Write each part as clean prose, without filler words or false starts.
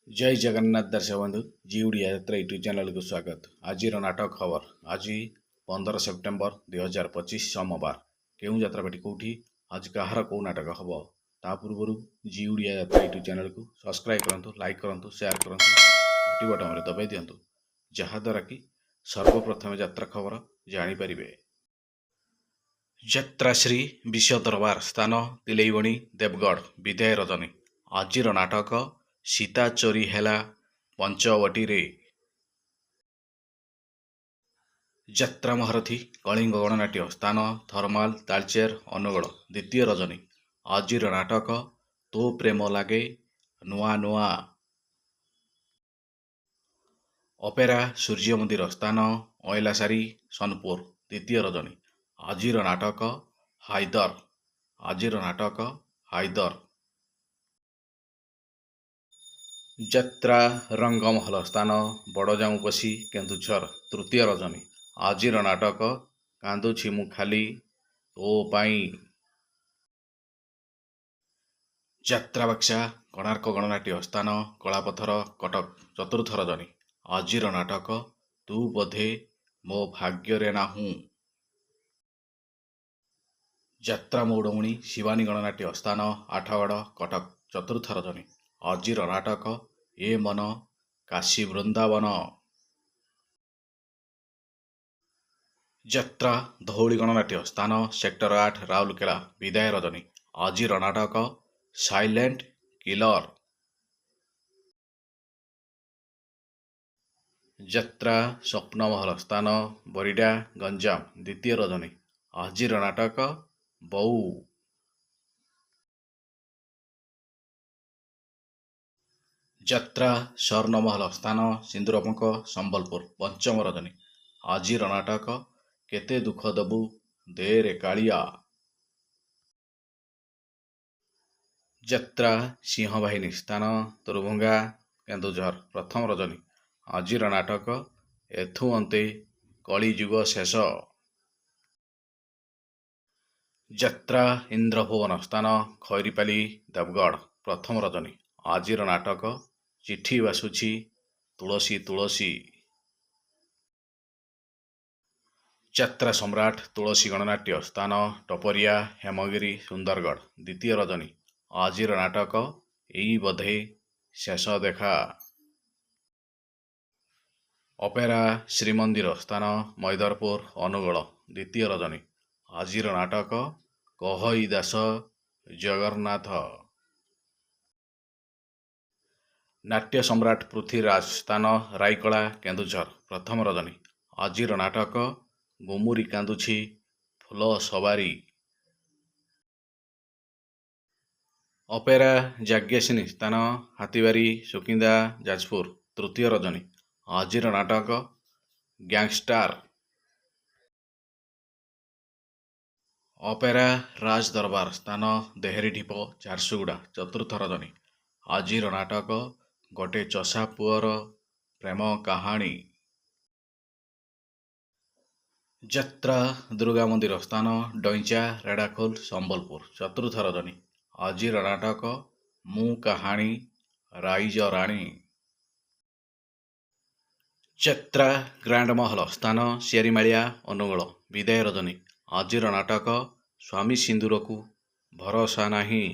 जय जगन्नाथ दर्शक बंधु जी ओडिया यात्रा यूट्यूब चैनल को स्वागत। आज नाटक खबर आज 15 सेप्टेम्बर 2025 सोमवार केउं यात्रापाटी कौटी आज कहार कौ नाटक हम ता पूर्व जी ओडिया यात्रा यूट्यूब चैनल को सब्सक्राइब करूँ, लाइक करूँ, शेयर करूँ, घंटी बटन में दबाई दिंतु जहाद्वारा कि सर्वप्रथम यात्रा खबर जानीपारे। यात्राश्री विश्व दरबार स्थान तिलैवणी देवगढ़ विदाय रजनी आज नाटक सीता चोरी हेला पंचवटी रे। यात्रा महारथी कलिंग गणनाट्य स्थान थर्माल तालचेर अनुगुल द्वितीय रजनी आज नाटक तो प्रेम लागे नुआ नुआ। अपेरा सूर्य मंदिर स्थान अयलासारी सोनपुर द्वितीय रजनी आज नाटक हायदर आज नाटक हायदर। यात्रा रंगमहल स्थान बड़जाऊपसी केन्दुझर तृतीय रजनी आज नाटक कांदुछि मु खाली तो पाई। यात्रा बक्सा कोणार्क गणनाट्य स्थान कलापथर कटक चतुर्थ रजनी आज नाटक तू बोधे मो भाग्य रे नाहूं। यात्रा मौड़मुणी शिवानी गणनाट्य स्थान आठगढ़ कटक चतुर्थ रजनी आज नाटक ए मन काशी वृंदावन। यात्रा धौली गणनाट्य स्थान सेक्टर 8 राउरकेला विदाय रजनी आज नाटक साइलेंट किलर। यात्रा स्वप्नमहल स्थान बरिडा गंजाम द्वितीय रजनी आज नाटक बऊ। यात्रा स्वर्णमहल स्थान सिंदूरपंक संबलपुर पंचम रजनी आज नाटक केते दुख दबु दे रे कालिया। यात्रा सिंहवाहिनी स्थान तुरभंगा केन्दुझर प्रथम रजनी आज नाटक एथु अंते कलिजुग शेष। यात्रा इंद्रभुवन स्थान खैरीपाली देवगढ़ प्रथम रजनी आज नाटक चिठी बासुछि तुलसी तुलसी। यात्रा सम्राट तुलसी गणनाट्य स्थान टपरिया हेमगिरी सुंदरगढ़ द्वितीय रजनी आज नाटक एई बधे शेष देखा। अपेरा श्रीमंदिर स्थान मैदरपुर अनुगुल द्वितीय रजनी आज नाटक कहई दास जगन्नाथ। नाट्य सम्राट पृथ्वीराज स्थान रायकला केन्दुझर प्रथम रजनी आज नाटक गुमुरी कांदुछि फुल सवारी। अपेरा जाग्ञसिनी स्थान हाथीबारी सुकिंदा जाजपुर तृतीय रजनी आज नाटक गैंगस्टार। अपेरा राज दरबार स्थान देहरी ढीप झारसुगुड़ा चतुर्थ रजनी आज नाटक गोटे चषा पुअर प्रेम कहानी। यात्रा दुर्गा मंदिर स्थान डईचा रेड़ाखोल संबलपुर चतुर्थ रजनी आज नाटक मु कहानी राइज राणी। यात्रा ग्रांड महल स्थान शेरीमालिया अनुगुल विदाय रजनी आज नाटक स्वामी सिंदूर को भरोसा नहीं।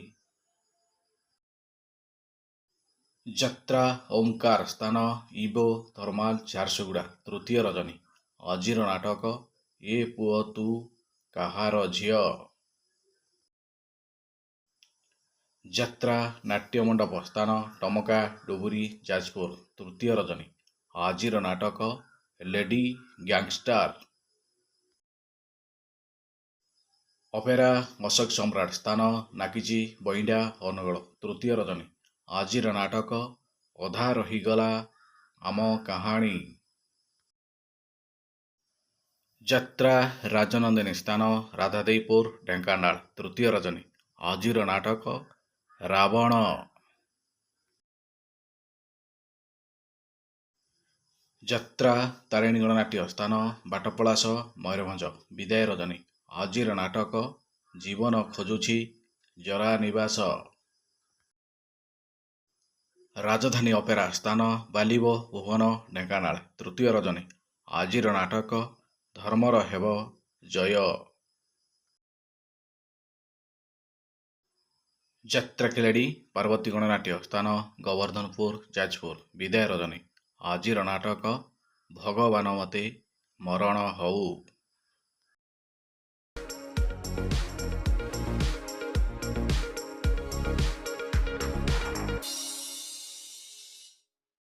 यात्रा ओमकार स्थान इबो थर्माल झारसुगुड़ा तृतीय रजनी आज नाटक ए पुओ तू कहार झियो। यात्रा नाट्य मंडप स्थान टमका डुबुरी जाजपुर तृतीय रजनी आज नाटक लेडी गैंगस्टार। अपेरा अशोक सम्राट स्थान नाकिजी बइंडा अनुगुल तृतीय रजनी आज नाटक अधा रहीगला आम कहानी। यात्रा राजनंदिनी स्थान राधादेईपुर ढेंकानाल तृतीय रजनी आज नाटक रावण। यात्रा तारिणी गणनाट्य स्थान बाटपलास मयूरभंज विदाय रजनी आज नाटक जीवन खोजुछि जरा निवास। ରାଜଧାନୀ ଅପେରା ସ୍ଥାନ ବାଲିବ ଭୁବନ ଢେଙ୍କାନାଳ। ତୃତୀୟ ରଜନୀ। ଆଜିର ନାଟକ ଧର୍ମର ହେବ ଜୟ। ଯାତ୍ରା ଖେଳାଡ଼ି ପାର୍ବତୀ ଗଣନାଟ୍ୟ ସ୍ଥାନ ଗୋବର୍ଦ୍ଧନପୁର ଯାଜପୁର। ବିଦାୟ ରଜନୀ। ଆଜିର ନାଟକ ଭଗବାନ ମତେ ମରଣ ହଉ।